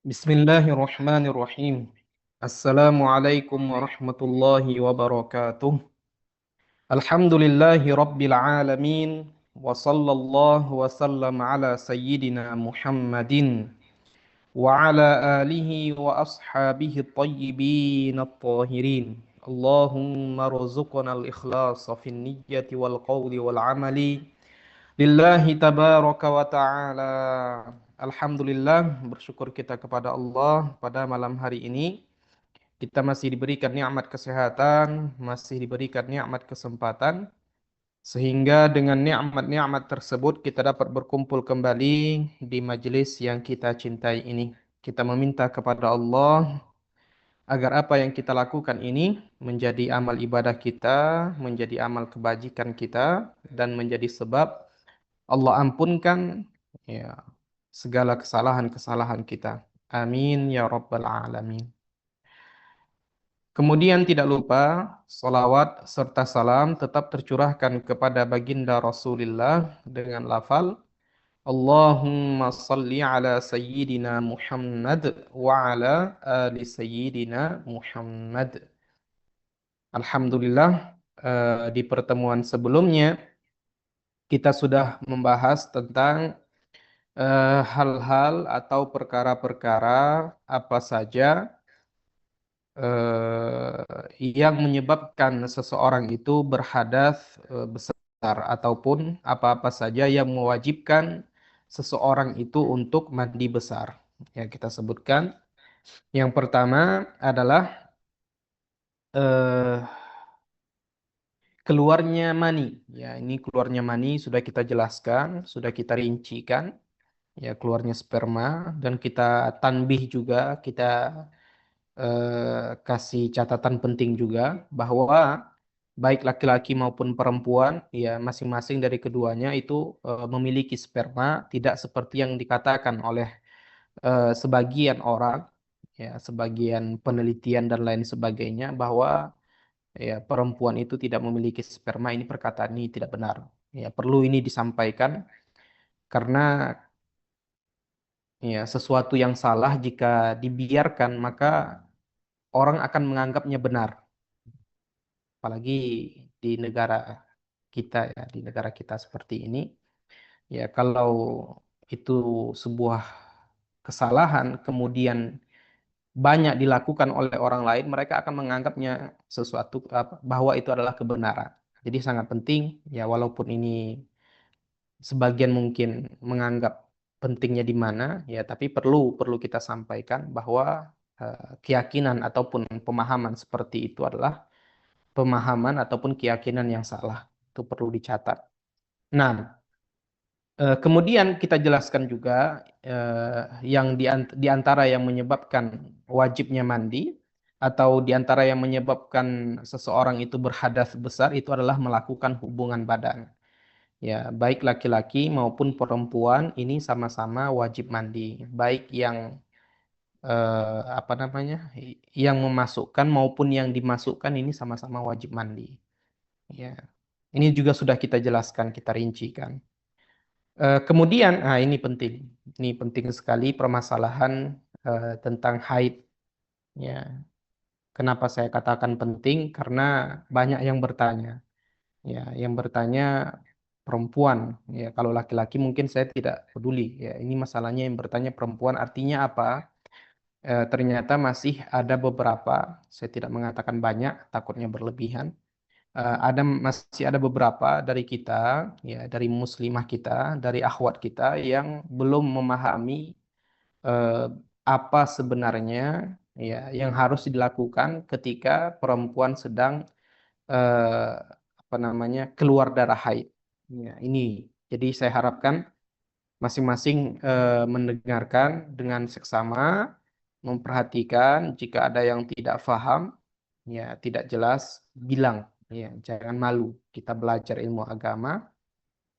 Bismillahirrahmanirrahim. Assalamualaikum warahmatullahi wabarakatuh. Alhamdulillahi rabbil alamin. Wa sallallahu wa sallam ala sayyidina Muhammadin wa ala alihi wa ashabihi tayyibin at-tahirin. Allahumma rzuqna al-ikhlasa fin niyyati wal qawli wal amali lillahi tabaraka wa ta'ala. Alhamdulillah, bersyukur kita kepada Allah pada malam hari ini. Kita masih diberikan nikmat kesehatan, masih diberikan nikmat kesempatan, sehingga dengan nikmat-nikmat tersebut kita dapat berkumpul kembali di majelis yang kita cintai ini. Kita meminta kepada Allah agar apa yang kita lakukan ini menjadi amal ibadah kita, menjadi amal kebajikan kita, dan menjadi sebab Allah ampunkan ya segala kesalahan-kesalahan kita. Amin ya rabbal alamin. Kemudian tidak lupa salawat serta salam tetap tercurahkan kepada baginda Rasulullah dengan lafal Allahumma salli ala sayyidina Muhammad wa ala ali sayyidina Muhammad. Alhamdulillah, di pertemuan sebelumnya kita sudah membahas tentang hal-hal atau perkara-perkara apa saja yang menyebabkan seseorang itu berhadas besar ataupun apa-apa saja yang mewajibkan seseorang itu untuk mandi besar. Ya, kita sebutkan yang pertama adalah eh, keluarnya mani. Ya, ini keluarnya mani sudah kita jelaskan, sudah kita rincikan. Ya, keluarnya sperma, dan kita tanbih juga, kita kasih catatan penting juga bahwa baik laki-laki maupun perempuan ya masing-masing dari keduanya itu memiliki sperma, tidak seperti yang dikatakan oleh sebagian orang, ya sebagian penelitian dan lain sebagainya, bahwa ya perempuan itu tidak memiliki sperma. Ini perkataan ini tidak benar. Ya, perlu ini disampaikan karena ya sesuatu yang salah jika dibiarkan maka orang akan menganggapnya benar, apalagi di negara kita, ya di negara kita seperti ini. Ya kalau itu sebuah kesalahan kemudian banyak dilakukan oleh orang lain, mereka akan menganggapnya sesuatu bahwa itu adalah kebenaran. Jadi sangat penting ya, walaupun ini sebagian mungkin menganggap pentingnya di mana ya, tapi perlu kita sampaikan bahwa keyakinan ataupun pemahaman seperti itu adalah pemahaman ataupun keyakinan yang salah. Itu perlu dicatat. Nah, kemudian kita jelaskan juga yang di antara yang menyebabkan wajibnya mandi atau di antara yang menyebabkan seseorang itu berhadas besar itu adalah melakukan hubungan badan. Ya, baik laki-laki maupun perempuan ini sama-sama wajib mandi. Baik yang apa namanya, yang memasukkan maupun yang dimasukkan ini sama-sama wajib mandi. Ya, ini juga sudah kita jelaskan, kita rincikan. Kemudian, ini penting sekali permasalahan tentang haid. Ya, kenapa saya katakan penting? Karena banyak yang bertanya. Ya, yang bertanya perempuan. Ya, kalau laki-laki mungkin saya tidak peduli. Ya, ini masalahnya yang bertanya perempuan. Artinya apa? Ternyata masih ada beberapa. Saya tidak mengatakan banyak, takutnya berlebihan. Masih ada beberapa dari kita, ya dari muslimah kita, dari akhwat kita yang belum memahami eh, apa sebenarnya ya yang harus dilakukan ketika perempuan sedang eh, apa namanya keluar darah haid. Ya, ini. Jadi saya harapkan masing-masing mendengarkan dengan seksama, memperhatikan jika ada yang tidak paham, ya tidak jelas, bilang, ya jangan malu, kita belajar ilmu agama.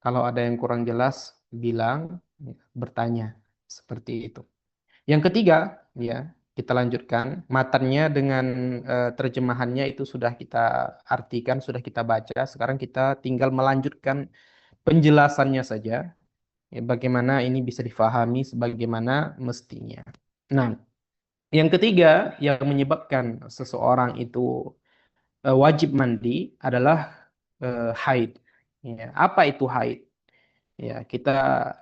Kalau ada yang kurang jelas, bilang, ya, bertanya, seperti itu. Yang ketiga, ya kita lanjutkan matannya dengan terjemahannya itu sudah kita artikan, sudah kita baca. Sekarang kita tinggal melanjutkan penjelasannya saja, ya, bagaimana ini bisa difahami sebagaimana mestinya. Nah, yang ketiga yang menyebabkan seseorang itu wajib mandi adalah haid. Ya, apa itu haid? Ya, kita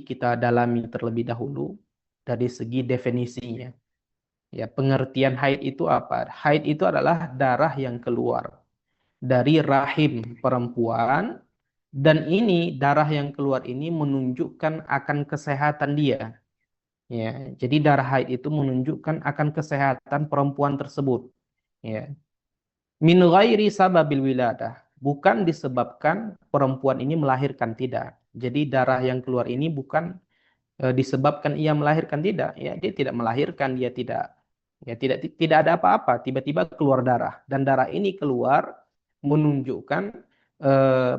kita dalami terlebih dahulu dari segi definisinya. Ya, pengertian haid itu apa? Haid itu adalah darah yang keluar dari rahim perempuan dan ini darah yang keluar ini menunjukkan akan kesehatan dia. Ya, jadi darah haid itu menunjukkan akan kesehatan perempuan tersebut. Ya, min ghairi sababil wiladah, bukan disebabkan perempuan ini melahirkan, tidak. Jadi darah yang keluar ini bukan disebabkan ia melahirkan, tidak. Ya, dia tidak melahirkan, dia tidak, ya tidak ada apa-apa, tiba-tiba keluar darah dan darah ini keluar menunjukkan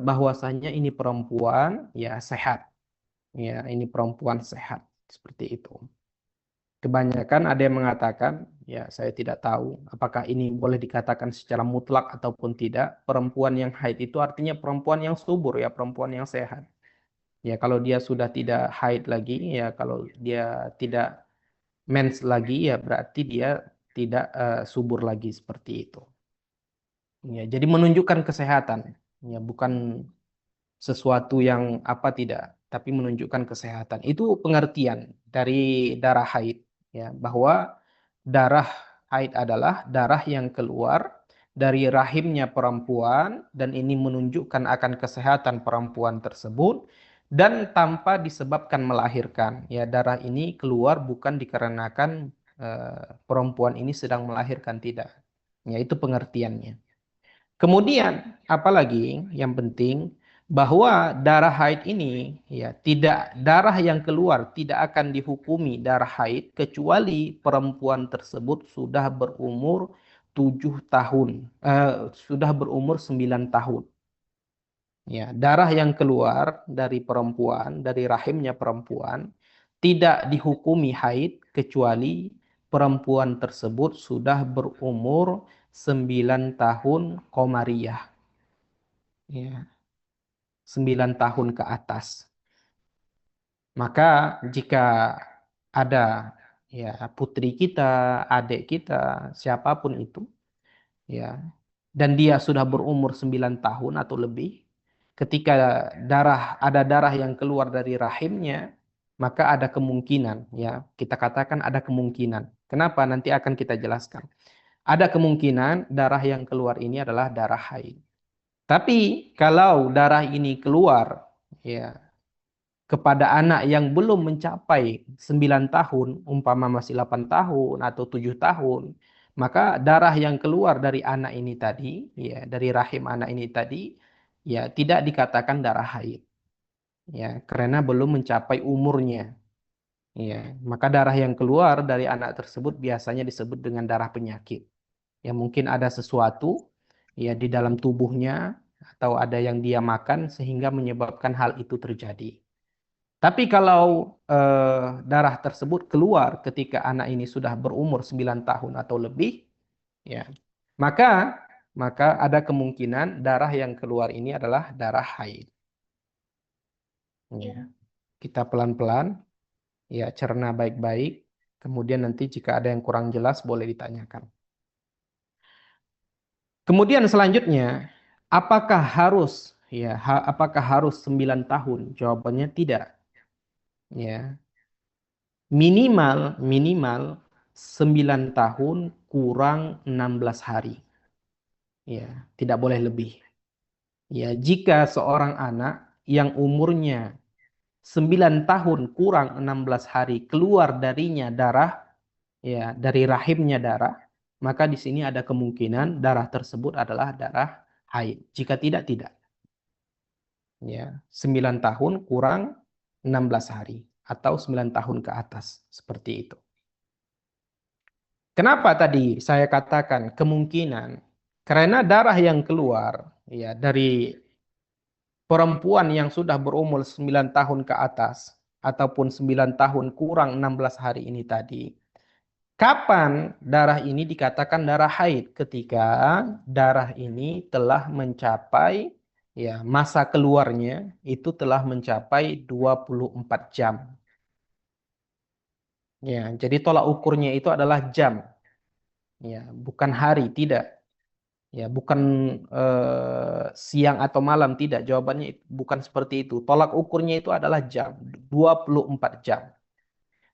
bahwasanya ini perempuan ya sehat. Ya, ini perempuan sehat seperti itu. Kebanyakan ada yang mengatakan, ya saya tidak tahu apakah ini boleh dikatakan secara mutlak ataupun tidak. Perempuan yang haid itu artinya perempuan yang subur, ya perempuan yang sehat. Ya kalau dia sudah tidak haid lagi, ya kalau dia tidak mens lagi, ya berarti dia tidak subur lagi seperti itu. Ya, jadi menunjukkan kesehatan, ya bukan sesuatu yang apa tidak, tapi menunjukkan kesehatan. Itu pengertian dari darah haid, ya, bahwa darah haid adalah darah yang keluar dari rahimnya perempuan dan ini menunjukkan akan kesehatan perempuan tersebut dan tanpa disebabkan melahirkan. Ya, darah ini keluar bukan dikarenakan perempuan ini sedang melahirkan, tidak. Ya, itu pengertiannya. Kemudian, apalagi yang penting bahwa darah haid ini ya tidak, darah yang keluar tidak akan dihukumi darah haid kecuali perempuan tersebut sudah berumur 7 tahun, sudah berumur 9 tahun. Ya, darah yang keluar dari perempuan, dari rahimnya perempuan tidak dihukumi haid kecuali perempuan tersebut sudah berumur 9 tahun komariah. Ya, 9 tahun ke atas. Maka jika ada ya putri kita, adik kita, siapapun itu, ya, dan dia sudah berumur 9 tahun atau lebih, ketika ada darah yang keluar dari rahimnya, maka ada kemungkinan, ya, kita katakan ada kemungkinan. Kenapa? Nanti akan kita jelaskan. Ada kemungkinan darah yang keluar ini adalah darah haid. Tapi kalau darah ini keluar, ya, kepada anak yang belum mencapai 9 tahun, umpama masih 8 tahun atau 7 tahun, maka darah yang keluar dari anak ini tadi, ya, dari rahim anak ini tadi, ya, tidak dikatakan darah haid. Ya, karena belum mencapai umurnya. Ya, maka darah yang keluar dari anak tersebut biasanya disebut dengan darah penyakit. Ya, mungkin ada sesuatu ya di dalam tubuhnya atau ada yang dia makan sehingga menyebabkan hal itu terjadi. Tapi kalau darah tersebut keluar ketika anak ini sudah berumur 9 tahun atau lebih, ya, maka maka ada kemungkinan darah yang keluar ini adalah darah haid. Ya. Kita pelan-pelan, ya, cerna baik-baik. Kemudian nanti jika ada yang kurang jelas boleh ditanyakan. Kemudian selanjutnya, apakah harus 9 tahun? Jawabannya tidak. Ya, minimal minimal 9 tahun kurang 16 hari. Ya, tidak boleh lebih. Ya, jika seorang anak yang umurnya 9 tahun kurang 16 hari keluar darinya darah, ya, dari rahimnya darah, maka di sini ada kemungkinan darah tersebut adalah darah haid. Jika tidak, tidak. Ya, 9 tahun kurang 16 hari atau 9 tahun ke atas, seperti itu. Kenapa tadi saya katakan kemungkinan? Karena darah yang keluar ya dari perempuan yang sudah berumur 9 tahun ke atas ataupun 9 tahun kurang 16 hari ini tadi. Kapan darah ini dikatakan darah haid? Ketika darah ini telah mencapai, ya, masa keluarnya itu telah mencapai 24 jam. Ya, jadi tolak ukurnya itu adalah jam, ya, bukan hari, tidak. Ya, bukan siang atau malam, tidak. Jawabannya bukan seperti itu. Tolak ukurnya itu adalah jam, 24 jam.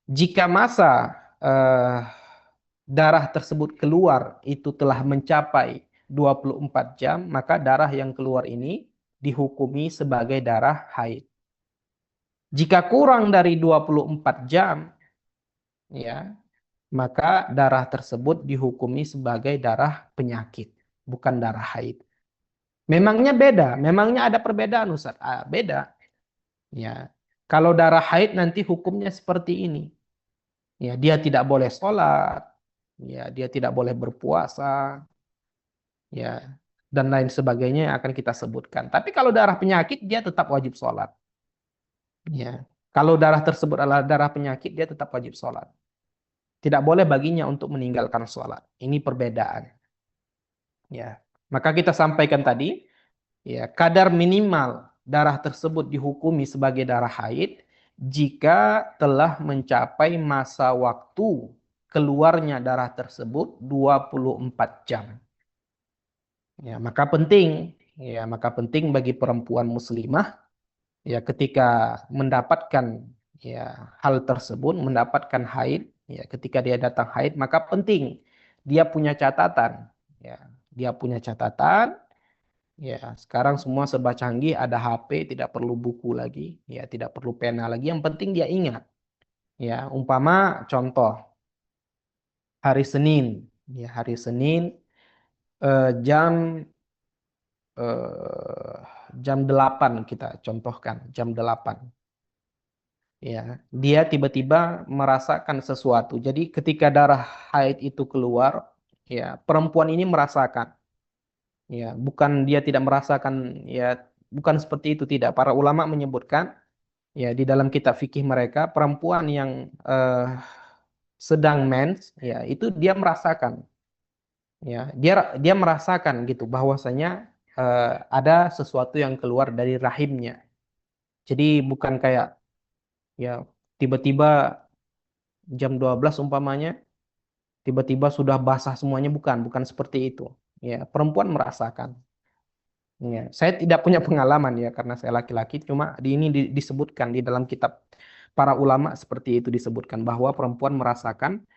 Jika masa eh, darah tersebut keluar itu telah mencapai 24 jam, maka darah yang keluar ini dihukumi sebagai darah haid. Jika kurang dari 24 jam, ya, maka darah tersebut dihukumi sebagai darah penyakit, bukan darah haid. Memangnya beda, memangnya ada perbedaan Ustaz? Ah, beda. Ya. Kalau darah haid nanti hukumnya seperti ini. Ya, dia tidak boleh sholat, ya, dia tidak boleh berpuasa, ya, dan lain sebagainya yang akan kita sebutkan. Tapi kalau darah penyakit dia tetap wajib sholat. Ya. Kalau darah tersebut adalah darah penyakit dia tetap wajib sholat. Tidak boleh baginya untuk meninggalkan sholat. Ini perbedaan. Ya. Maka kita sampaikan tadi, ya, kadar minimal darah tersebut dihukumi sebagai darah haid jika telah mencapai masa waktu keluarnya darah tersebut 24 jam. Ya, maka penting bagi perempuan muslimah, ya, ketika mendapatkan, ya, hal tersebut, mendapatkan haid, ya, ketika dia datang haid, maka penting dia punya catatan, ya, dia punya catatan. Ya, sekarang semua serba canggih, ada HP, tidak perlu buku lagi, ya, tidak perlu pena lagi. Yang penting dia ingat. Ya, umpama contoh hari Senin, ya, hari Senin jam eh, jam 8 kita contohkan, jam 8. Ya, dia tiba-tiba merasakan sesuatu. Jadi ketika darah haid itu keluar, ya, perempuan ini merasakan. Ya, bukan dia tidak merasakan, ya, bukan seperti itu, tidak. Para ulama menyebutkan, ya, di dalam kitab fikih mereka, perempuan yang sedang mens, ya, itu dia merasakan, ya, dia merasakan gitu bahwasanya ada sesuatu yang keluar dari rahimnya. Jadi bukan kayak, ya, tiba-tiba jam 12 umpamanya, tiba-tiba sudah basah semuanya, bukan seperti itu. Ya, perempuan merasakan. Ya, saya tidak punya pengalaman ya karena saya laki-laki, cuma di ini disebutkan di dalam kitab para ulama seperti itu disebutkan bahwa perempuan merasakan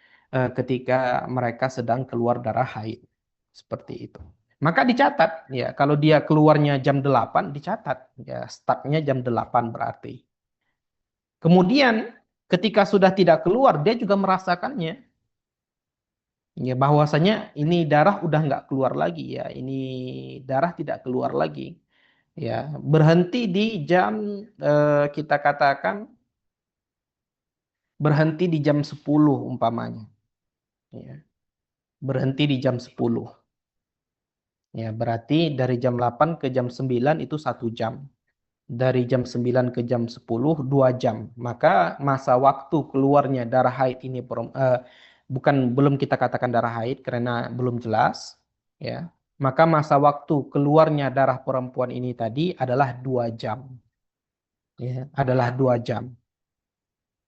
ketika mereka sedang keluar darah haid. Seperti itu. Maka dicatat ya, kalau dia keluarnya jam 8 dicatat ya, startnya jam 8 berarti. Kemudian ketika sudah tidak keluar dia juga merasakannya. Ya, bahwasanya ini darah udah nggak keluar lagi ya, ini darah tidak keluar lagi. Ya, berhenti di jam kita katakan berhenti di jam 10 umpamanya. Ya, berhenti di jam 10. Ya, berarti dari jam 8 ke jam 9 itu 1 jam. Dari jam 9 ke jam 10, 2 jam. Maka masa waktu keluarnya darah haid ini bukan, belum kita katakan darah haid karena belum jelas. Ya, maka masa waktu keluarnya darah perempuan ini tadi adalah 2 jam. Ya, adalah 2 jam.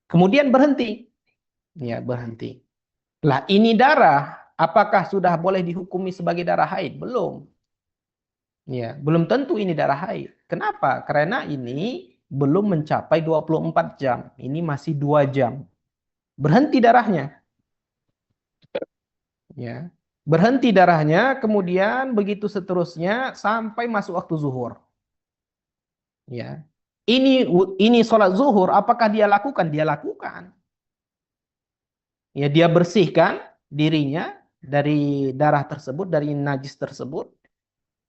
Kemudian berhenti. Ya, berhenti. Lah, ini darah, apakah sudah boleh dihukumi sebagai darah haid? Belum. Ya, belum tentu ini darah haid. Kenapa? Karena ini belum mencapai 24 jam. Ini masih 2 jam. Berhenti darahnya. Ya. Berhenti darahnya, kemudian begitu seterusnya sampai masuk waktu zuhur. Ya. Ini sholat zuhur, apakah dia lakukan? Dia lakukan. Ya, dia bersihkan dirinya dari darah tersebut, dari najis tersebut.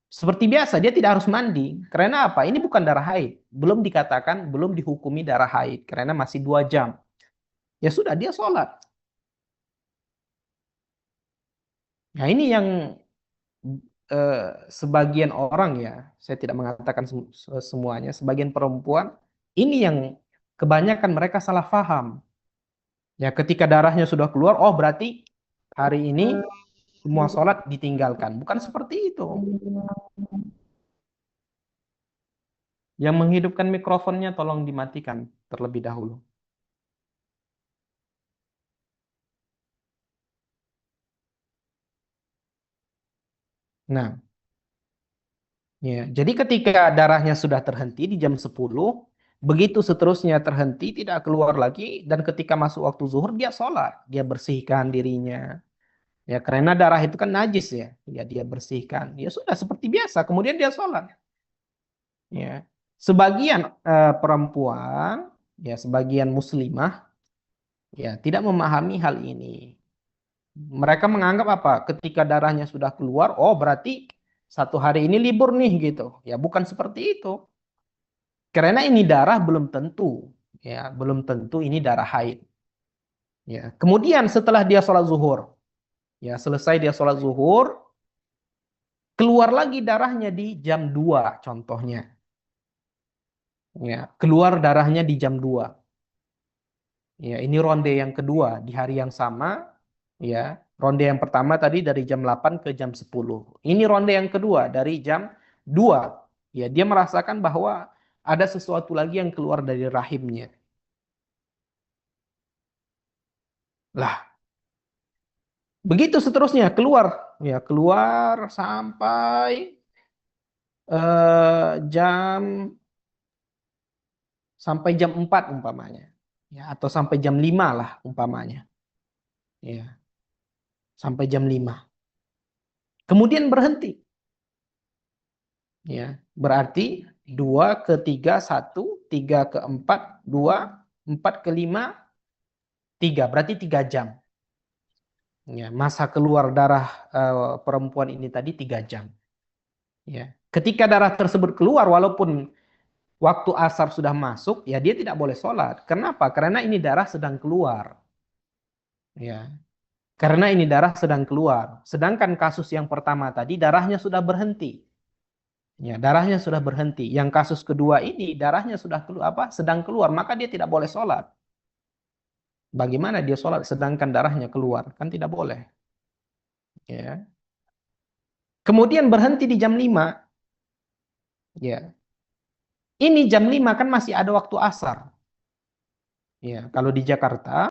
Seperti biasa, dia tidak harus mandi. Karena apa? Ini bukan darah haid. Belum dikatakan, belum dihukumi darah haid. Karena masih 2 jam. Ya sudah, dia sholat. Nah, ini yang sebagian orang ya, saya tidak mengatakan semuanya, sebagian perempuan, ini yang kebanyakan mereka salah paham. Ya, ketika darahnya sudah keluar, oh berarti hari ini semua sholat ditinggalkan. Bukan seperti itu. Yang menghidupkan mikrofonnya tolong dimatikan terlebih dahulu. Nah, ya, jadi ketika darahnya sudah terhenti di jam 10, begitu seterusnya terhenti, tidak keluar lagi, dan ketika masuk waktu zuhur, dia sholat. Dia bersihkan dirinya. Ya, karena darah itu kan najis ya. Ya, dia bersihkan. Ya sudah seperti biasa, kemudian dia sholat. Ya. Sebagian perempuan, ya sebagian muslimah, ya tidak memahami hal ini. Mereka menganggap apa? Ketika darahnya sudah keluar, oh berarti satu hari ini libur nih gitu. Ya bukan seperti itu. Karena ini darah belum tentu, ya belum tentu ini darah haid. Ya. Kemudian setelah dia sholat zuhur, ya selesai dia sholat zuhur, keluar lagi darahnya di jam 2 contohnya. Ya, keluar darahnya di jam 2. Ya, ini ronde yang kedua di hari yang sama, ya. Ronde yang pertama tadi dari jam 8 ke jam 10. Ini ronde yang kedua dari jam 2. Ya, dia merasakan bahwa ada sesuatu lagi yang keluar dari rahimnya. Lah, begitu seterusnya keluar, ya keluar sampai jam jam 4 umpamanya. Ya, atau sampai jam 5 lah umpamanya. Ya, sampai jam 5. Kemudian berhenti. Ya, berarti 2 ke 3 1, 3 ke 4 2, 4 ke 5 3. Berarti 3 jam. Ya, masa keluar darah perempuan ini tadi 3 jam. Ya. Ketika darah tersebut keluar, walaupun waktu asar sudah masuk, ya dia tidak boleh sholat. Kenapa? Karena ini darah sedang keluar. Ya, karena ini darah sedang keluar. Sedangkan kasus yang pertama tadi darahnya sudah berhenti. Ya, darahnya sudah berhenti. Yang kasus kedua ini darahnya sudah keluar, apa? Sedang keluar, maka dia tidak boleh sholat. Bagaimana dia sholat sedangkan darahnya keluar? Kan tidak boleh. Ya. Kemudian berhenti di jam 5. Ya. Ini jam 5 kan masih ada waktu asar. Ya, kalau di Jakarta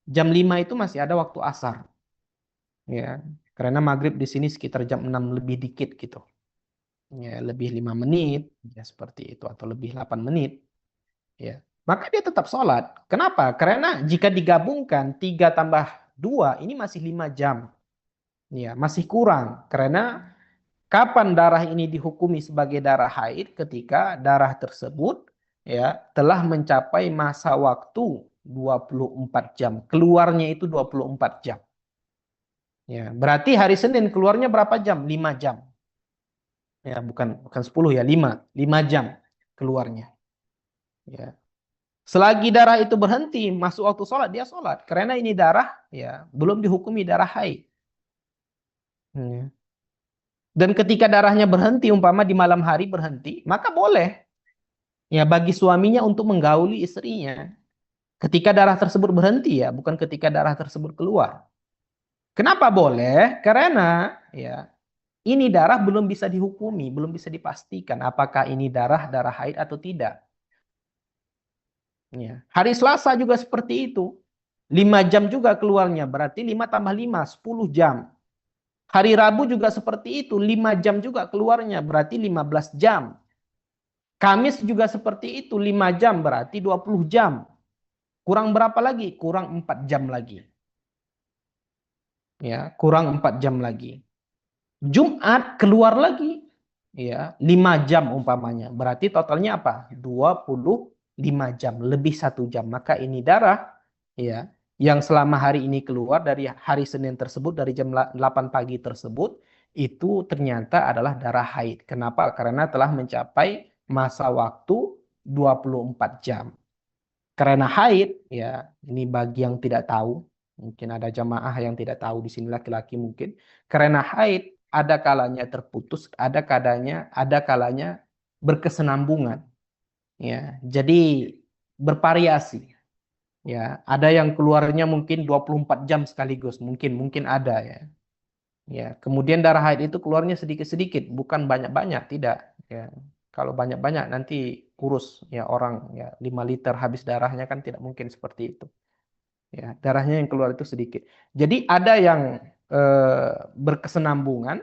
jam 5 itu masih ada waktu asar. Ya, karena maghrib di sini sekitar jam 6 lebih dikit gitu. Ya, lebih 5 menit, ya seperti itu, atau lebih 8 menit. Ya, maka dia tetap sholat. Kenapa? Karena jika digabungkan 3 tambah 2 ini masih 5 jam. Ya, masih kurang. Karena kapan darah ini dihukumi sebagai darah haid? Ketika darah tersebut ya telah mencapai masa waktu 24 jam. Keluarnya itu 24 jam. Ya, berarti hari Senin keluarnya berapa jam? 5 jam. Ya, bukan 10 ya, 5. 5 jam keluarnya. Ya. Selagi darah itu berhenti, masuk waktu sholat, dia sholat. Karena ini darah ya belum dihukumi darah haid. Ya. Dan ketika darahnya berhenti, umpama di malam hari berhenti, maka boleh ya bagi suaminya untuk menggauli istrinya. Ketika darah tersebut berhenti ya, bukan ketika darah tersebut keluar. Kenapa boleh? Karena ya ini darah belum bisa dihukumi, belum bisa dipastikan apakah ini darah darah haid atau tidak. Ya. Hari Selasa juga seperti itu. 5 jam juga keluarnya, berarti 5 tambah 5, 10 jam. Hari Rabu juga seperti itu, 5 jam juga keluarnya, berarti 15 jam. Kamis juga seperti itu, 5 jam berarti 20 jam. Kurang berapa lagi? Kurang 4 jam lagi. Ya, kurang 4 jam lagi. Jumat keluar lagi. Ya, 5 jam umpamanya. Berarti totalnya apa? 25 jam, lebih 1 jam. Maka ini darah ya yang selama hari ini keluar dari hari Senin tersebut dari jam 8 pagi tersebut itu ternyata adalah darah haid. Kenapa? Karena telah mencapai masa waktu 24 jam. Karena haid, ya ini bagi yang tidak tahu, mungkin ada jamaah yang tidak tahu di sini laki-laki mungkin. Karena haid ada kalanya terputus, ada kalanya berkesenambungan. Ya, jadi bervariasi. Ya, ada yang keluarnya mungkin 24 jam sekaligus, mungkin ada ya. Ya, kemudian darah haid itu keluarnya sedikit-sedikit, bukan banyak-banyak, tidak. Ya, kalau banyak-banyak nanti kurus ya orang ya 5 liter habis darahnya kan tidak mungkin seperti itu. Ya, darahnya yang keluar itu sedikit. Jadi ada yang berkesenambungan,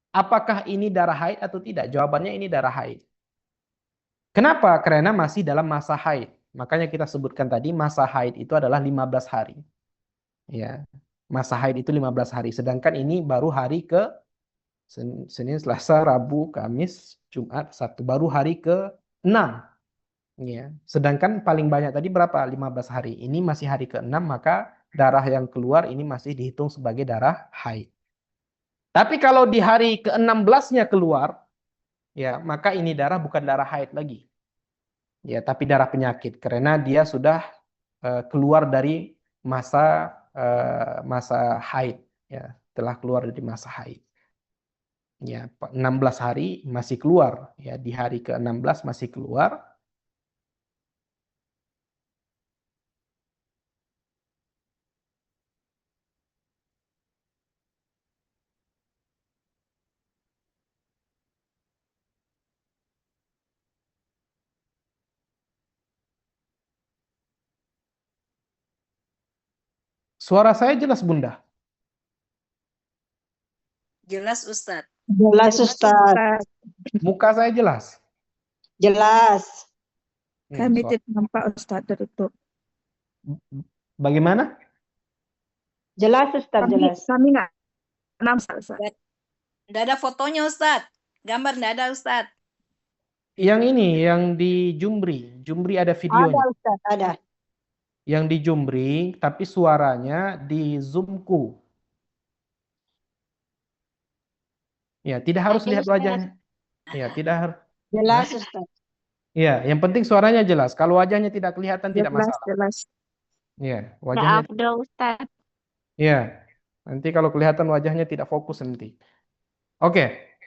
Apakah ini darah haid atau tidak? Jawabannya ini darah haid. Kenapa? Karena masih dalam masa haid. Makanya kita sebutkan tadi masa haid itu adalah 15 hari. Ya. Masa haid itu 15 hari. Sedangkan ini baru hari ke Senin, Selasa, Rabu, Kamis, Jumat, Sabtu. Baru hari ke-6. Ya. Sedangkan paling banyak tadi berapa? 15 hari. Ini masih hari ke-6, maka darah yang keluar ini masih dihitung sebagai darah haid. Tapi kalau di hari ke-16-nya keluar, ya, maka ini darah bukan darah haid lagi. Ya, tapi darah penyakit karena dia sudah keluar dari masa haid, ya, telah keluar dari masa haid. Ya, 16 hari masih keluar, ya, di hari ke-16 masih keluar. Suara saya jelas, Bunda? Jelas Ustadz. Jelas Ustaz, Muka saya jelas? jelas. Kami Suara. tidak nampak Ustaz dari itu. Bagaimana? Jelas Ustaz, jelas. Kami nggak nampak Ustaz. Nggak ada fotonya Ustadz. Gambar nggak ada Ustadz. Yang ini, yang di Jumbri. Jumbri ada Ada videonya. Ustaz, ada. Yang di Jumbri, tapi suaranya di Zoomku. Ya, tidak harus lihat wajahnya. Ya, tidak harus. Jelas Ustaz. Ya, yang penting suaranya jelas. Kalau wajahnya tidak kelihatan, tidak Jelas, masalah. jelas. Ya, wajahnya. Afdol Ustaz. Ya, nanti kalau kelihatan wajahnya tidak fokus nanti. Oke,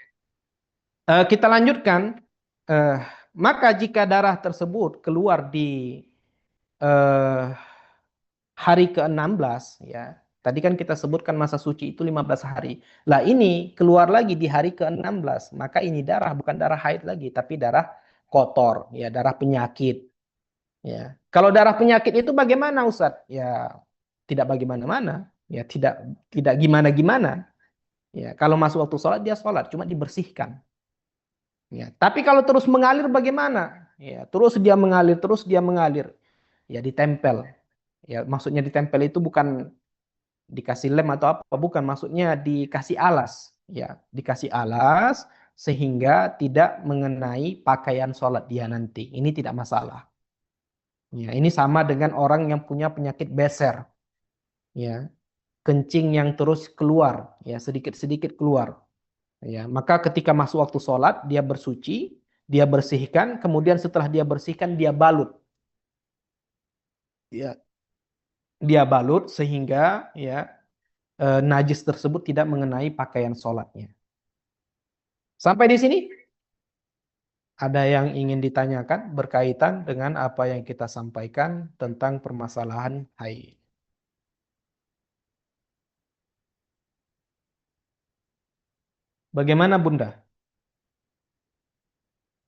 kita lanjutkan. Maka jika darah tersebut keluar di eh, hari ke-16, ya. Tadi kan kita sebutkan masa suci itu 15 hari. Lah ini keluar lagi di hari ke-16, maka ini darah bukan darah haid lagi, tapi darah kotor, ya, darah penyakit. Ya. Kalau darah penyakit itu bagaimana, Ustadz? Ya, tidak bagaimana-mana. Ya, tidak gimana-gimana. Ya, kalau masuk waktu sholat dia sholat, cuma dibersihkan. Ya, tapi kalau terus mengalir bagaimana? Ya, terus dia mengalir. Ya, ditempel. Ya, maksudnya ditempel itu bukan dikasih lem atau apa, bukan, maksudnya dikasih alas. Ya, dikasih alas sehingga tidak mengenai pakaian sholat dia nanti. Ini tidak masalah. Ya, ini sama dengan orang yang punya penyakit beser. Ya, kencing yang terus keluar, ya, sedikit-sedikit keluar. Ya, maka ketika masuk waktu sholat, dia bersuci, dia bersihkan, kemudian setelah dia bersihkan, dia balut. Ya, dia balut sehingga, ya, najis tersebut tidak mengenai pakaian sholatnya. Sampai di sini, ada yang ingin ditanyakan berkaitan dengan apa yang kita sampaikan tentang permasalahan haid. Bagaimana, Bunda?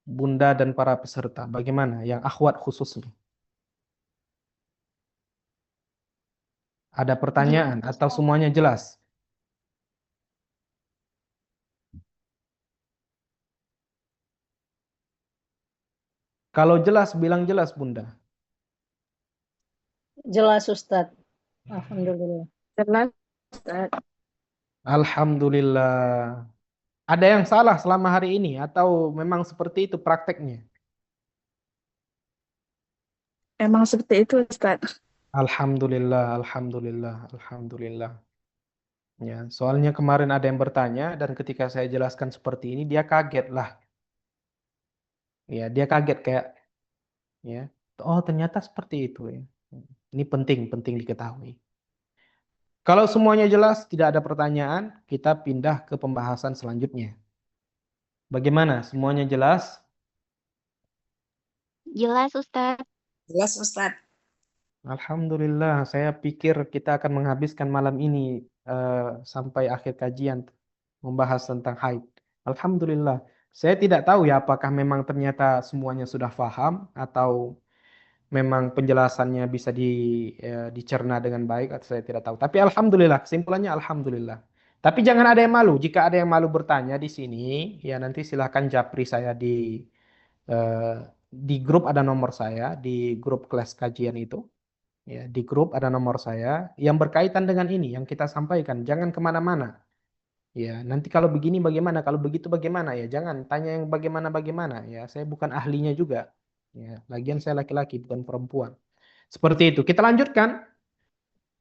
Bunda dan para peserta, bagaimana yang akhwat khususnya? Ada pertanyaan atau semuanya jelas? Kalau jelas, bilang jelas, Bunda. Jelas Ustaz. Alhamdulillah. Jelas Ustaz. Alhamdulillah. Ada yang salah selama hari ini atau memang seperti itu prakteknya? Emang seperti itu Ustaz. Alhamdulillah, alhamdulillah, alhamdulillah. Ya, soalnya kemarin ada yang bertanya dan ketika saya jelaskan seperti ini dia kaget lah. Ya, dia kaget kayak, ya, oh ternyata seperti itu, ya. Ini penting, penting diketahui. Kalau semuanya jelas, tidak ada pertanyaan, kita pindah ke pembahasan selanjutnya. Bagaimana? Semuanya jelas? Jelas Ustaz. Jelas Ustadz. Alhamdulillah, saya pikir kita akan menghabiskan malam ini sampai akhir kajian membahas tentang haid. Alhamdulillah. Saya tidak tahu ya apakah memang ternyata semuanya sudah paham atau memang penjelasannya bisa dicerna dengan baik, atau saya tidak tahu. Tapi alhamdulillah, kesimpulannya alhamdulillah. Tapi jangan ada yang malu. Jika ada yang malu bertanya di sini, ya nanti silahkan japri saya di grup ada nomor saya di grup kelas kajian itu. Ya, di grup ada nomor saya yang berkaitan dengan ini yang kita sampaikan. Jangan kemana-mana. Ya, nanti kalau begini bagaimana, kalau begitu bagaimana ya. Jangan tanya yang bagaimana-bagaimana. Ya, saya bukan ahlinya juga. Ya, lagian saya laki-laki bukan perempuan. Seperti itu. Kita lanjutkan.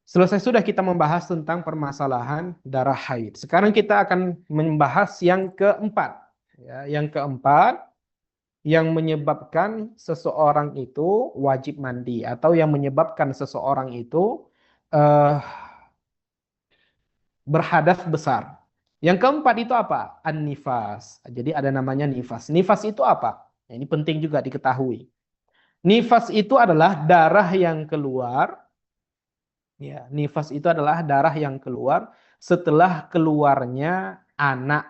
Selesai sudah kita membahas tentang permasalahan darah haid. Sekarang kita akan membahas yang keempat. Ya, yang keempat yang menyebabkan seseorang itu wajib mandi atau yang menyebabkan seseorang itu eh, berhadas besar. Yang keempat itu apa? An-nifas. Jadi ada namanya nifas. Nifas itu apa? Ini penting juga diketahui. Nifas itu adalah darah yang keluar. Ya, nifas itu adalah darah yang keluar setelah keluarnya anak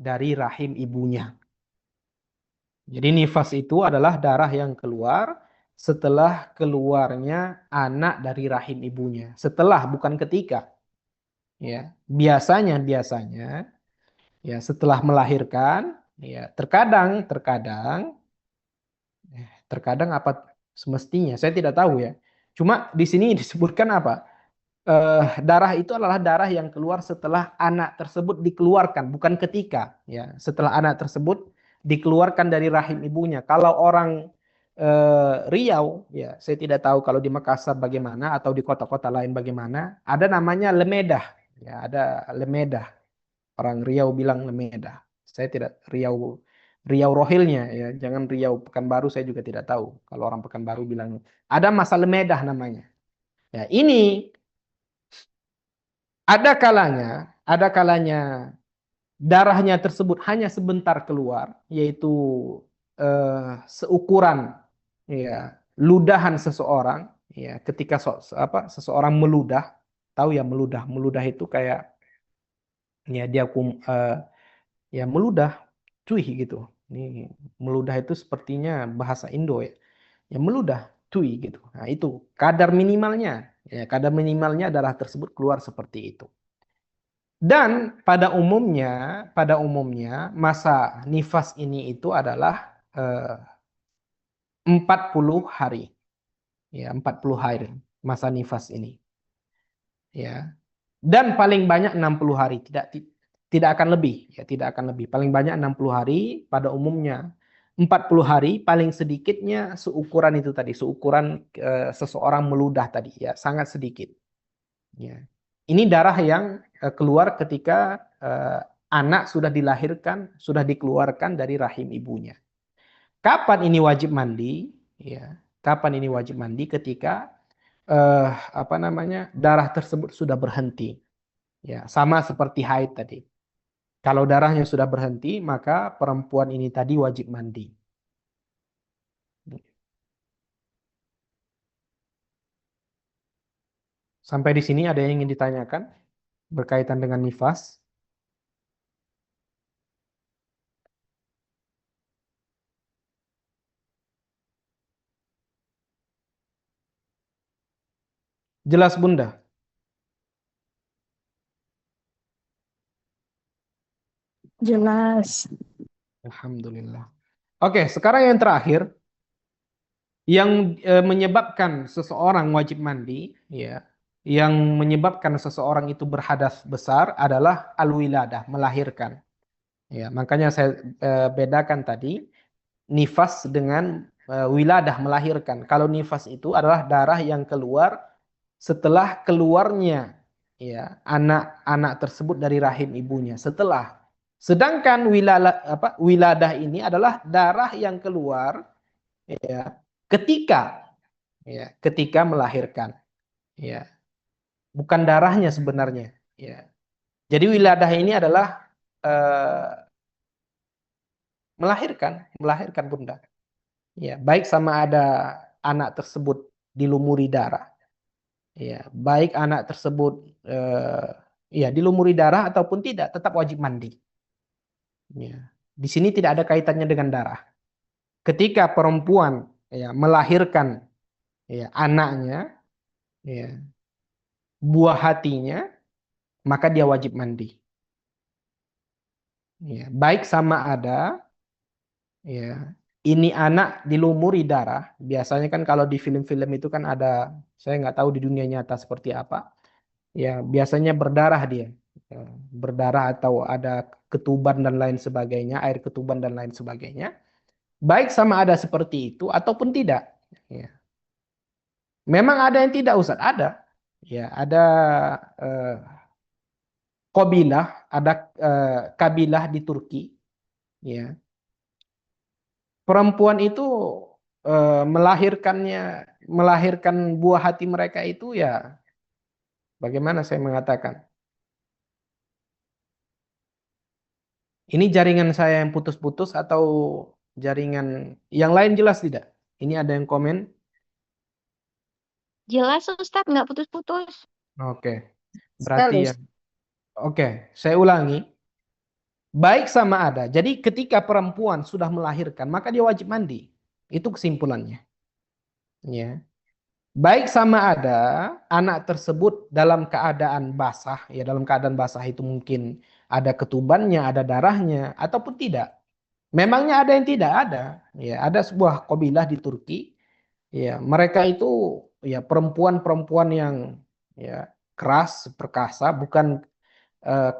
dari rahim ibunya. Jadi nifas itu adalah darah yang keluar setelah keluarnya anak dari rahim ibunya. Setelah, bukan ketika. Ya, biasanya ya setelah melahirkan, ya terkadang apa semestinya saya tidak tahu ya. Cuma di sini disebutkan apa? Darah itu adalah darah yang keluar setelah anak tersebut dikeluarkan, bukan ketika. Ya, setelah anak tersebut dikeluarkan dari rahim ibunya. Kalau orang Riau, ya saya tidak tahu kalau di Makassar bagaimana atau di kota-kota lain bagaimana. Ada namanya lemedah. Ya, ada lemedah. Orang Riau bilang lemedah. Saya tidak Riau Rohilnya ya, jangan Riau Pekanbaru saya juga tidak tahu. Kalau orang Pekanbaru bilang ada masa lemedah namanya. Ya, ini ada kalanya darahnya tersebut hanya sebentar keluar, yaitu seukuran ya ludahan seseorang, ya ketika seseorang meludah, tahu ya meludah itu kayak ya ya meludah, cuy gitu. Ini meludah itu sepertinya bahasa Indo ya, ya meludah, cuy gitu. Nah itu kadar minimalnya, ya kadar minimalnya darah tersebut keluar seperti itu. Dan pada umumnya masa nifas ini itu adalah 40 hari. Ya, 40 hari masa nifas ini. Ya. Dan paling banyak 60 hari, tidak akan lebih, ya tidak akan lebih. Paling banyak 60 hari pada umumnya. 40 hari paling sedikitnya seukuran itu tadi, seukuran seseorang meludah tadi ya, sangat sedikit. Ya. Ini darah yang keluar ketika anak sudah dilahirkan, sudah dikeluarkan dari rahim ibunya. Kapan ini wajib mandi? Ya, kapan ini wajib mandi? Ketika darah tersebut sudah berhenti. Ya, sama seperti haid tadi. Kalau darahnya sudah berhenti, maka perempuan ini tadi wajib mandi. Sampai di sini ada yang ingin ditanyakan berkaitan dengan nifas? Jelas Bunda? Jelas. Alhamdulillah. Oke, sekarang yang terakhir yang menyebabkan seseorang wajib mandi, ya, yang menyebabkan seseorang itu berhadas besar adalah al-wiladah, melahirkan. Ya, makanya saya bedakan tadi nifas dengan wiladah, melahirkan. Kalau nifas itu adalah darah yang keluar setelah keluarnya ya anak-anak tersebut dari rahim ibunya. Sedangkan wiladah ini adalah darah yang keluar ya ketika melahirkan ya, bukan darahnya sebenarnya ya. Jadi wiladah ini adalah melahirkan Bunda. Ya, baik sama ada anak tersebut dilumuri darah. Ya, baik anak tersebut ya dilumuri darah ataupun tidak, tetap wajib mandi. Ya. Di sini tidak ada kaitannya dengan darah. Ketika perempuan ya melahirkan ya anaknya, ya, buah hatinya, maka dia wajib mandi. Ya, baik sama ada, ya. Ini anak dilumuri darah. Biasanya kan kalau di film-film itu kan ada, saya nggak tahu di dunia nyata seperti apa. Ya, biasanya berdarah dia. Ya, berdarah atau ada ketuban dan lain sebagainya, air ketuban dan lain sebagainya. Baik sama ada seperti itu ataupun tidak. Ya. Memang ada yang tidak, Ustaz, ada. Ya, ada eh, kabilah di Turki, ya. Perempuan itu melahirkan buah hati mereka itu ya bagaimana saya mengatakan? Ini jaringan saya yang putus-putus atau jaringan yang lain jelas tidak? Ini ada yang komen. Jelas Ustadz, nggak putus-putus. Oke. Berarti Sekali. ya. Oke, saya ulangi. Baik sama ada. Jadi ketika perempuan sudah melahirkan, maka dia wajib mandi. Itu kesimpulannya. Ya. Baik sama ada anak tersebut dalam keadaan basah, ya dalam keadaan basah itu mungkin ada ketubannya, ada darahnya, ataupun tidak. Memangnya ada yang tidak ada. Ya, ada sebuah kabilah di Turki, ya mereka itu ya perempuan-perempuan yang ya keras, perkasa, bukan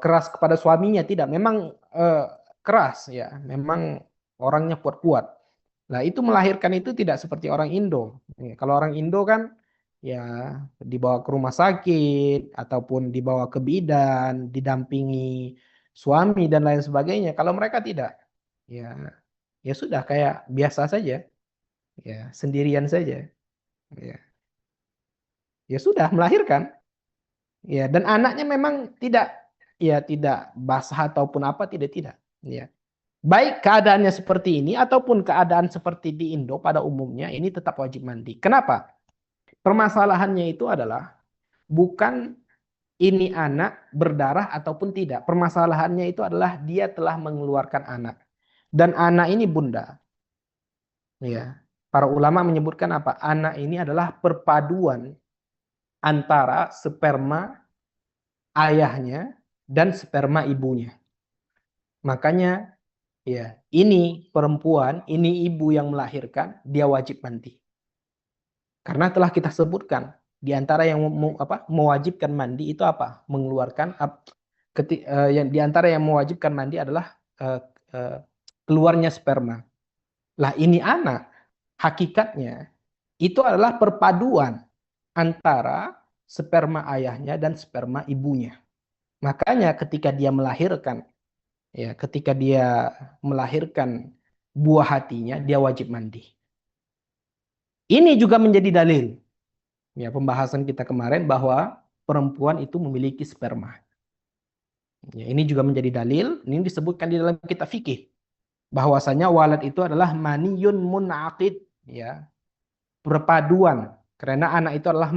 keras kepada suaminya, tidak. Memang keras, ya. Memang orangnya kuat-kuat. Nah, itu melahirkan itu tidak seperti orang Indo. Ya, kalau orang Indo kan ya dibawa ke rumah sakit ataupun dibawa ke bidan, didampingi suami dan lain sebagainya. Kalau mereka tidak, ya ya sudah kayak biasa saja, ya sendirian saja, ya ya sudah melahirkan, ya dan anaknya memang tidak basah ataupun apa tidak, ya. Baik keadaannya seperti ini ataupun keadaan seperti di Indo pada umumnya ini tetap wajib mandi. Kenapa? Permasalahannya itu adalah bukan ini anak berdarah ataupun tidak. Permasalahannya itu adalah dia telah mengeluarkan anak. Dan anak ini bunda. Ya. Para ulama menyebutkan apa? Anak ini adalah perpaduan antara sperma ayahnya dan sperma ibunya. Makanya ya, ini perempuan, ini ibu yang melahirkan, dia wajib mandi. Karena telah kita sebutkan di antara yang mewajibkan mandi itu apa? Mengeluarkan yang di antara yang mewajibkan mandi adalah eh, eh, keluarnya sperma. Lah ini anak hakikatnya itu adalah perpaduan antara sperma ayahnya dan sperma ibunya. Makanya ketika dia melahirkan buah hatinya, dia wajib mandi. Ini juga menjadi dalil ya pembahasan kita kemarin bahwa perempuan itu memiliki sperma. Ya, ini juga menjadi dalil, ini disebutkan di dalam kitab fikih bahwasanya walad itu adalah maniyun munaqid, ya, perpaduan. Karena anak itu adalah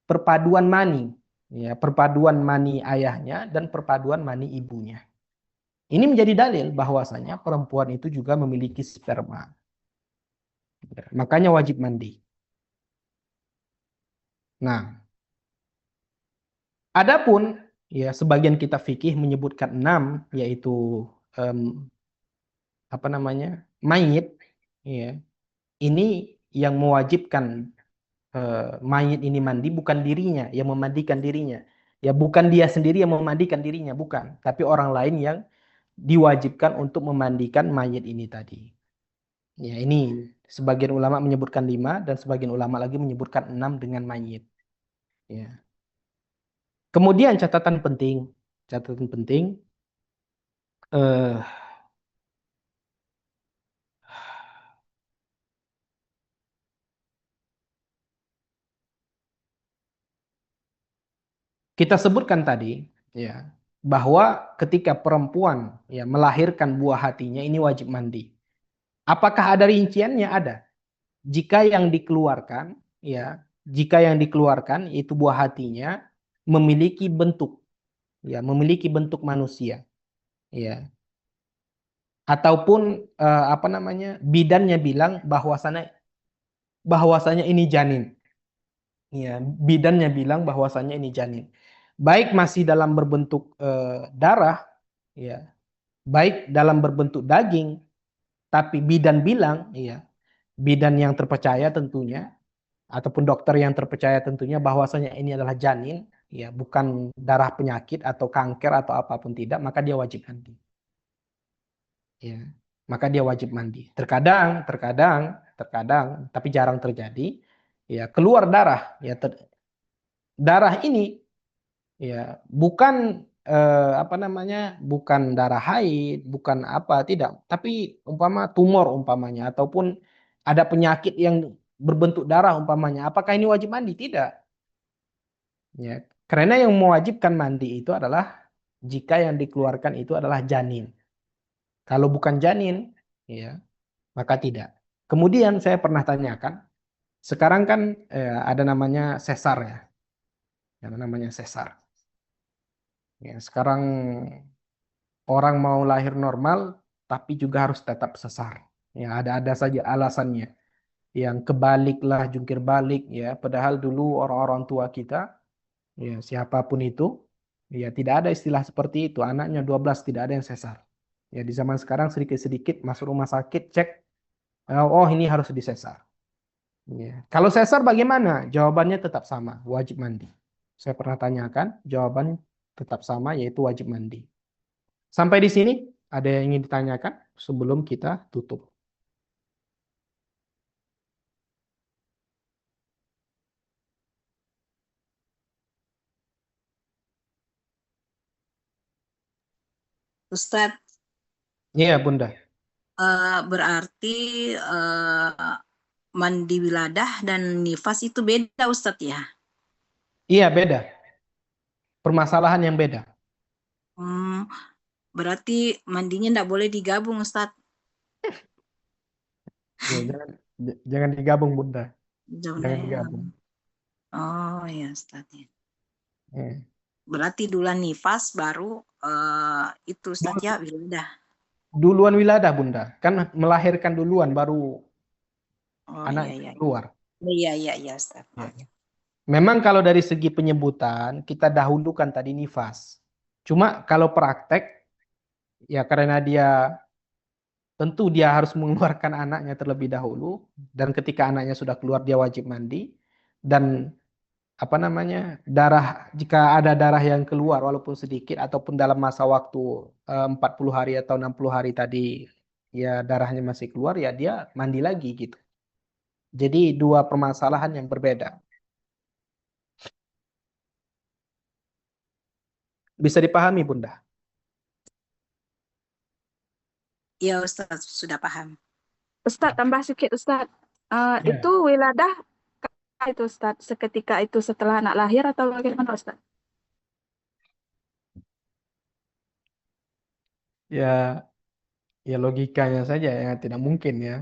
perpaduan mani, ya, perpaduan mani ayahnya dan perpaduan mani ibunya. Ini menjadi dalil bahwasanya perempuan itu juga memiliki sperma. Ya, makanya wajib mandi. Nah, adapun ya sebagian kitab fikih menyebutkan 6 yaitu mayit, ya. Ini yang mewajibkan mayit ini mandi bukan dirinya yang memandikan dirinya. Ya bukan dia sendiri yang memandikan dirinya, bukan, tapi orang lain yang diwajibkan untuk memandikan mayit ini tadi. Ya, ini sebagian ulama menyebutkan 5 dan sebagian ulama lagi menyebutkan 6 dengan mayit. Ya. Kemudian catatan penting eh, kita sebutkan tadi ya bahwa ketika perempuan ya melahirkan buah hatinya ini wajib mandi. Apakah ada rinciannya? Ada. Jika yang dikeluarkan itu buah hatinya memiliki bentuk manusia, ya. Ataupun bidannya bilang bahwasanya ini janin. Ya, bidannya bilang bahwasanya ini janin. Baik masih dalam berbentuk darah, ya, baik dalam berbentuk daging, tapi bidan bilang, iya, bidan yang terpercaya tentunya, ataupun dokter yang terpercaya tentunya bahwasanya ini adalah janin, ya, bukan darah penyakit atau kanker atau apapun tidak, maka dia wajib mandi. Ya, maka dia wajib mandi. Terkadang, tapi jarang terjadi, ya, keluar darah, ya, darah ini, ya, bukan apa namanya, bukan darah haid, bukan apa, tidak, tapi umpama tumor umpamanya, ataupun ada penyakit yang berbentuk darah umpamanya, apakah ini wajib mandi? Tidak. Ya, karena yang mewajibkan mandi itu adalah jika yang dikeluarkan itu adalah janin. Kalau bukan janin, ya, maka tidak. Kemudian saya pernah tanyakan, sekarang kan ada namanya sesar ya, ada namanya sesar. Ya, sekarang orang mau lahir normal, tapi juga harus tetap sesar. Ya, ada saja alasannya. Yang kebalik lah, jungkir balik, ya. Padahal dulu orang-orang tua kita, ya, siapapun itu, ya, tidak ada istilah seperti itu. Anaknya 12 tidak ada yang sesar. Ya, di zaman sekarang sedikit-sedikit masuk rumah sakit, cek, oh ini harus disesar. Ya. Kalau sesar bagaimana? Jawabannya tetap sama, wajib mandi. Saya pernah tanyakan, jawaban tetap sama, yaitu wajib mandi. Sampai di sini, ada yang ingin ditanyakan sebelum kita tutup? Ustadz, Iya, Bunda. berarti mandi wiladah dan nifas itu beda Ustadz ya? Iya, beda. Permasalahan yang beda. Hmm, berarti mandinya tidak boleh digabung Ustadz. Ya, jangan digabung, Bunda. Jangan Jangan ya. digabung. Oh ya Ustadz ya. Ya. Berarti duluan nifas baru itu Ustadz ya wiladah. Duluan wiladah, Bunda. Kan melahirkan duluan, baru Oh anaknya iya iya. keluar. Iya Ustadz. Ya. Memang kalau dari segi penyebutan, kita dahulukan tadi nifas. Cuma kalau praktek, ya karena dia tentu dia harus mengeluarkan anaknya terlebih dahulu, dan ketika anaknya sudah keluar dia wajib mandi, dan apa namanya, darah, jika ada darah yang keluar walaupun sedikit ataupun dalam masa waktu 40 hari atau 60 hari tadi, ya darahnya masih keluar, ya dia mandi lagi gitu. Jadi dua permasalahan yang berbeda. Bisa dipahami, Bunda? Iya Ustadz sudah paham. Ustadz, tambah sedikit Ustadz. Ya. Itu wiladah itu Ustadz seketika itu setelah anak lahir atau bagaimana Ustadz? Ya, ya logikanya saja ya tidak mungkin ya.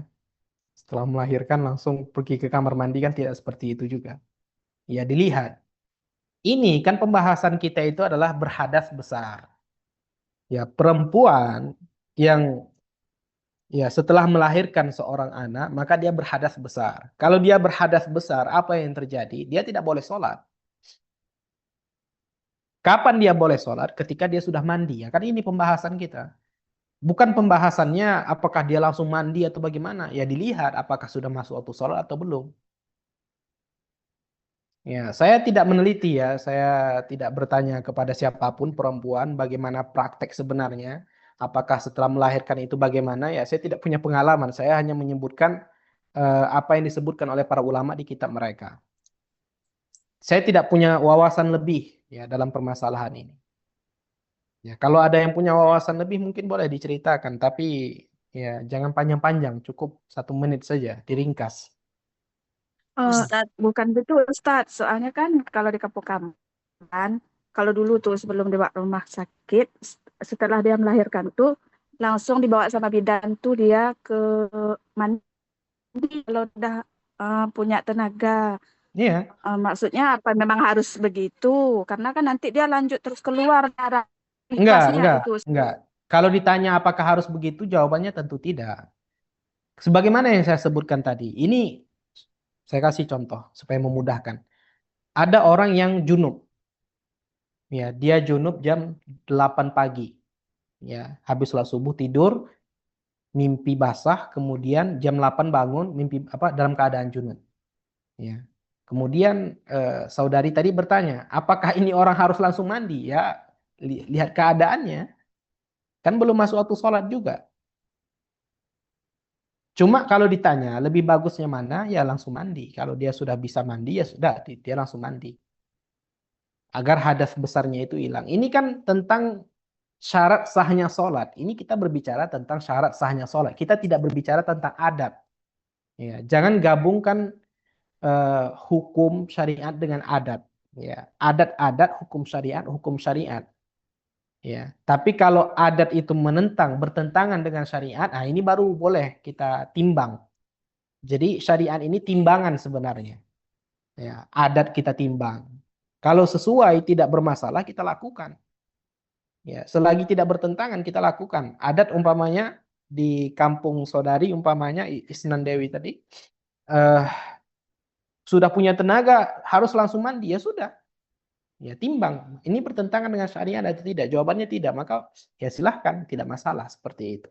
Setelah melahirkan langsung pergi ke kamar mandi kan tidak seperti itu juga. Ya dilihat. Ini kan pembahasan kita itu adalah berhadas besar. Ya, perempuan yang, ya, setelah melahirkan seorang anak, maka dia berhadas besar. Kalau dia berhadas besar, apa yang terjadi? Dia tidak boleh sholat. Kapan dia boleh sholat? Ketika dia sudah mandi. Ya, kan ini pembahasan kita. Bukan pembahasannya apakah dia langsung mandi atau bagaimana. Ya dilihat apakah sudah masuk waktu sholat atau belum. Ya, saya tidak meneliti ya, saya tidak bertanya kepada siapapun perempuan bagaimana praktek sebenarnya. Apakah setelah melahirkan itu bagaimana? Ya, saya tidak punya pengalaman. Saya hanya menyebutkan apa yang disebutkan oleh para ulama di kitab mereka. Saya tidak punya wawasan lebih ya dalam permasalahan ini. Ya, kalau ada yang punya wawasan lebih mungkin boleh diceritakan, tapi ya jangan panjang-panjang, cukup 1 menit saja, diringkas. Ustadz, Bukan betul Ustadz, soalnya kan kalau di kampung kami kan, kalau dulu tuh sebelum dibawa ke rumah sakit, setelah dia melahirkan tuh langsung dibawa sama bidan tuh dia ke mandi kalau udah punya tenaga. Iya. Maksudnya apa memang harus begitu? Karena kan nanti dia lanjut terus keluar darah Enggak, nifasnya enggak, itu. enggak. Kalau ditanya apakah harus begitu, jawabannya tentu tidak. Sebagaimana yang saya sebutkan tadi, ini saya kasih contoh supaya memudahkan. Ada orang yang junub. Ya, dia junub jam 8 pagi. Ya, habis sholat subuh tidur, mimpi basah, kemudian jam 8 bangun, mimpi apa dalam keadaan junub. Ya. Kemudian saudari tadi bertanya, apakah ini orang harus langsung mandi? Ya, lihat keadaannya. Kan belum masuk waktu sholat juga. Cuma kalau ditanya lebih bagusnya mana, ya langsung mandi. Kalau dia sudah bisa mandi, ya sudah, dia langsung mandi. Agar hadas besarnya itu hilang. Ini kan tentang syarat sahnya sholat. Ini kita berbicara tentang syarat sahnya sholat. Kita tidak berbicara tentang adat. Ya, jangan gabungkan hukum syariat dengan adat. Ya, adat-adat, hukum syariat, hukum syariat. Ya, tapi kalau adat itu bertentangan dengan syariat, nah ini baru boleh kita timbang. Jadi syariat ini timbangan sebenarnya. Ya, adat kita timbang. Kalau sesuai tidak bermasalah kita lakukan. Ya, selagi tidak bertentangan kita lakukan. Adat umpamanya di kampung saudari umpamanya Isnan Dewi tadi sudah punya tenaga harus langsung mandi, ya sudah. Ya timbang. Ini bertentangan dengan syariat atau tidak? Jawabannya tidak, maka ya silahkan, tidak masalah seperti itu.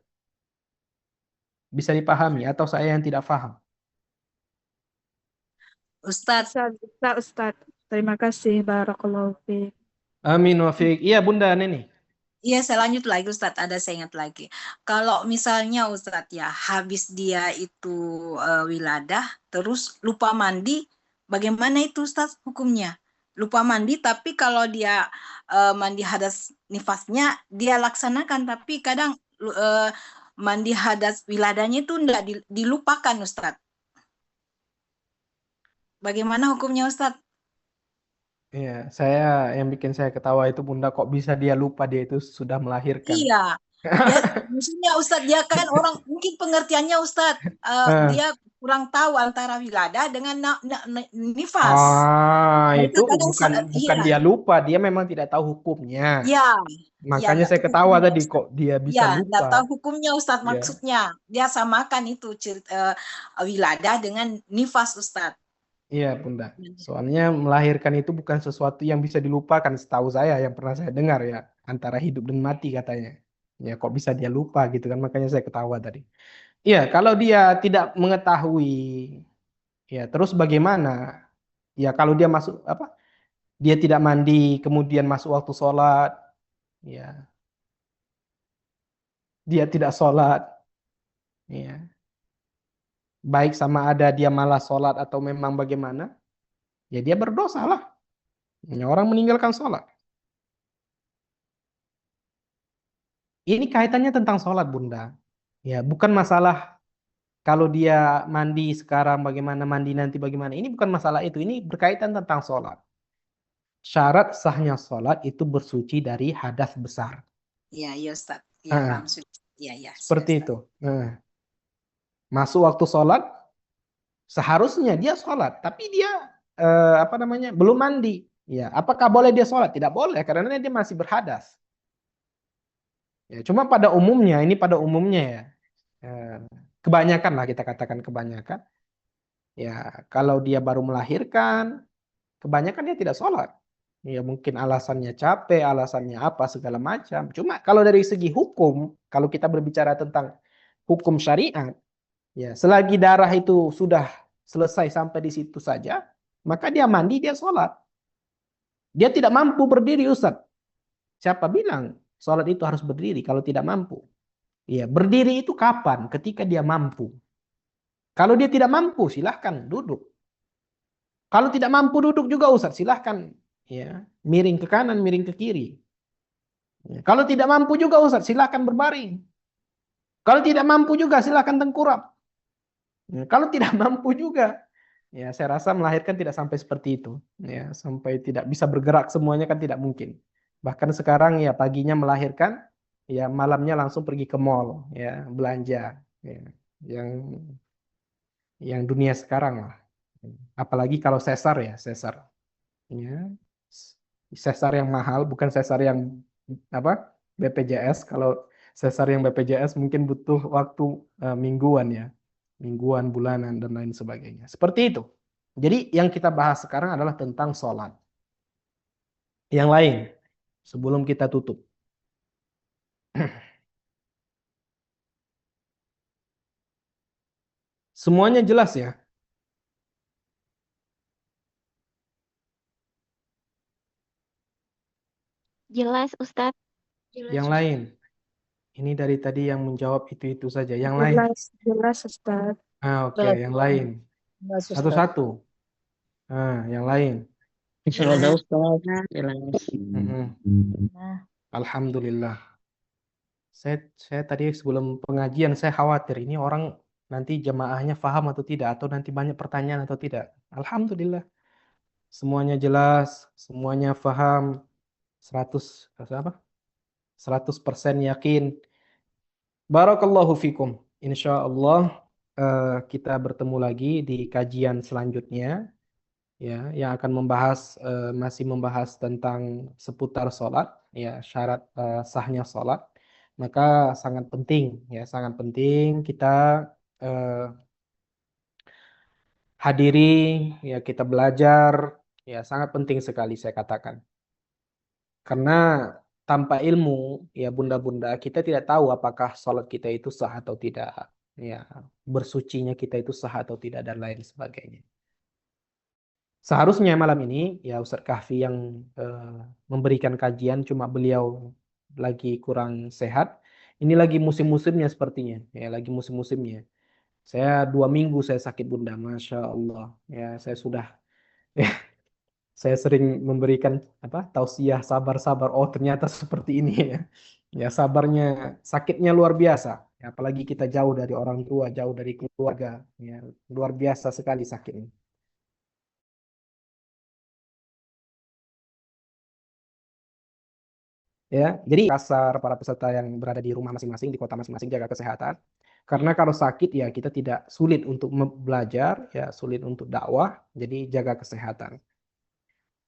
Bisa dipahami atau saya yang tidak paham? Ustadz, Ustadz. Terima kasih. Barakallahu fiik. Amin wa fiik. Iya Bunda Neni. iya saya lanjut lagi Ustadz, saya ingat lagi. Kalau misalnya Ustadz ya, habis dia itu wiladah, terus lupa mandi, bagaimana itu Ustadz hukumnya? Lupa mandi, tapi kalau dia mandi hadas nifasnya, dia laksanakan, tapi kadang mandi hadas wiladahnya itu enggak dilupakan Ustadz. Bagaimana hukumnya Ustadz? Iya, yang bikin saya ketawa itu Bunda, kok bisa dia lupa dia itu sudah melahirkan. Iya, ya maksudnya Ustadz dia kan orang mungkin pengertiannya Ustadz dia kurang tahu antara wiladah dengan nifas. Itu Kadang bukan iya, dia lupa, dia memang tidak tahu hukumnya. iya, Makanya nggak saya tahu ketawa hukumnya, tadi Ustadz. kok dia bisa Ya, nggak tahu lupa. hukumnya Ustadz, Ya. maksudnya dia samakan itu wiladah dengan nifas Ustadz. Iya Bunda. Soalnya melahirkan itu bukan sesuatu yang bisa dilupakan, setahu saya yang pernah saya dengar ya, antara hidup dan mati katanya. Ya kok bisa dia lupa gitu kan, makanya saya ketawa tadi. Iya, kalau dia tidak mengetahui, ya terus bagaimana? Ya kalau dia masuk apa? Dia tidak mandi, kemudian masuk waktu sholat, ya dia tidak sholat, ya baik sama ada dia malas sholat atau memang bagaimana, ya dia berdosa lah. Ya, orang meninggalkan sholat. Ini kaitannya tentang sholat Bunda. Ya bukan masalah kalau dia mandi sekarang bagaimana, mandi nanti bagaimana. Ini bukan masalah itu. Ini berkaitan tentang sholat. Syarat sahnya sholat itu bersuci dari hadas besar. Iya, iya Ustadz. Iya, paham sudah. Iya, iya. Seperti itu. Masuk waktu sholat, seharusnya dia sholat, tapi dia belum mandi. Ya, apakah boleh dia sholat? Tidak boleh, karena dia masih berhadas. Ya, cuma pada umumnya, ya, kebanyakan lah kita katakan kebanyakan. Ya, kalau dia baru melahirkan, kebanyakan dia tidak sholat. Ya mungkin alasannya capek, alasannya apa segala macam. Cuma kalau dari segi hukum, kalau kita berbicara tentang hukum syariat, ya selagi darah itu sudah selesai sampai di situ saja, maka dia mandi, dia sholat. Dia tidak mampu berdiri, Ustaz. Siapa bilang sholat itu harus berdiri kalau tidak mampu? Ya, berdiri itu kapan? Ketika dia mampu. Kalau dia tidak mampu, silahkan duduk. Kalau tidak mampu duduk juga Ustaz, silahkan ya miring ke kanan, miring ke kiri. Ya, kalau tidak mampu juga Ustaz, silahkan berbaring. Kalau tidak mampu juga silahkan tengkurap. Ya, kalau tidak mampu juga, ya saya rasa melahirkan tidak sampai seperti itu. Ya, sampai tidak bisa bergerak semuanya kan tidak mungkin. Bahkan sekarang ya paginya melahirkan, ya malamnya langsung pergi ke mall, ya belanja. Ya, yang dunia sekarang lah. Apalagi kalau sesar ya, sesar. Ya, sesar yang mahal, bukan sesar yang apa BPJS. Kalau sesar yang BPJS mungkin butuh waktu mingguan ya, mingguan, bulanan dan lain sebagainya. Seperti itu. Jadi yang kita bahas sekarang adalah tentang sholat. Yang lain, sebelum kita tutup. Semuanya jelas ya? Jelas, Ustadz. Yang lain? Ini dari tadi yang menjawab itu-itu saja. Yang lain? Jelas, jelas Ustaz. Oke, Jelas, yang lain. jelas Ustaz. Satu-satu. Yang lain. Insya Allah Ustaz, jelas. Nah, Alhamdulillah. Saya tadi sebelum pengajian saya khawatir ini orang nanti jemaahnya paham atau tidak, atau nanti banyak pertanyaan atau tidak. Alhamdulillah. Semuanya jelas, semuanya paham, 100 apa? 100% yakin. Barakallahu fikum. Insya Allah kita bertemu lagi di kajian selanjutnya, ya, yang akan masih membahas tentang seputar sholat, ya, syarat sahnya sholat. Maka sangat penting, ya, sangat penting kita eh, hadiri, ya, kita belajar, ya, sangat penting sekali saya katakan. Karena tanpa ilmu, ya bunda-bunda, kita tidak tahu apakah sholat kita itu sah atau tidak, ya, bersucinya kita itu sah atau tidak, dan lain sebagainya. Seharusnya malam ini, ya, Ustadz Kahfi yang memberikan kajian, cuma beliau lagi kurang sehat. Ini lagi musim-musimnya sepertinya, ya, lagi musim-musimnya. Saya 2 minggu saya sakit bunda, masya Allah. Ya, saya sudah, saya sering memberikan tausiah sabar-sabar. Oh, ternyata seperti ini ya. Ya, sabarnya, sakitnya luar biasa. Ya, apalagi kita jauh dari orang tua, jauh dari keluarga. Ya, luar biasa sekali sakitnya. Ya, jadi kasar para peserta yang berada di rumah masing-masing, di kota masing-masing, jaga kesehatan. Karena kalau sakit ya kita tidak sulit untuk belajar, ya sulit untuk dakwah. Jadi jaga kesehatan.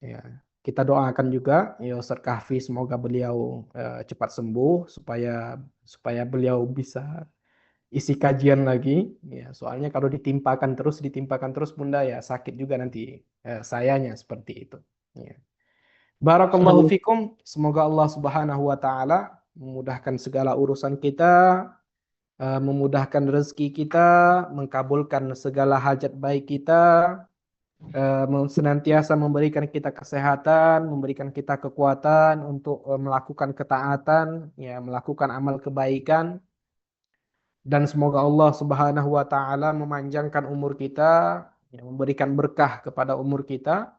Ya, kita doakan juga ya Ustadz Kahfi, semoga beliau cepat sembuh supaya supaya beliau bisa isi kajian lagi. Ya, soalnya kalau ditimpakan terus Bunda, ya sakit juga nanti sayanya seperti itu. Ya. Barakallahu fikum. Semoga Allah Subhanahu wa taala memudahkan segala urusan kita, memudahkan rezeki kita, mengabulkan segala hajat baik kita, senantiasa memberikan kita kesehatan, memberikan kita kekuatan untuk melakukan ketaatan, ya, melakukan amal kebaikan, dan semoga Allah Subhanahu wa taala memanjangkan umur kita, ya, memberikan berkah kepada umur kita,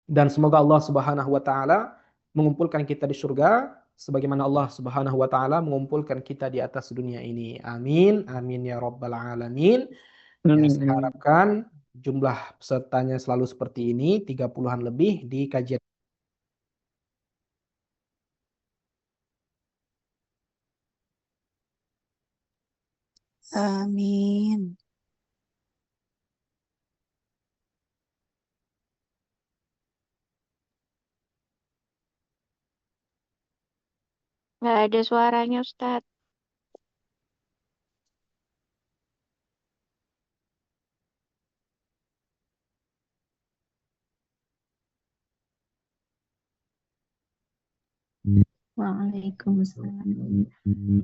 dan semoga Allah Subhanahu wa taala mengumpulkan kita di surga sebagaimana Allah Subhanahu wa taala mengumpulkan kita di atas dunia ini. Amin. Amin ya rabbal alamin. Ya, saya harapkan jumlah pesertanya selalu seperti ini, 30-an lebih di kajian. Amin. Nggak ada suaranya, Ustadz. Waalaikumsalam.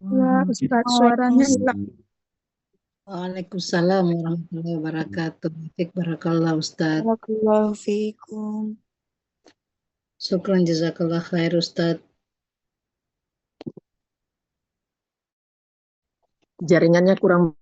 Ya, Ustaz, suaranya hilang. Waalaikumsalam warahmatullahi wabarakatuh. Fik barakallah Ustaz. Barakallahu fiikum. Syukran jazakallah khair Ustaz. Jaringannya kurang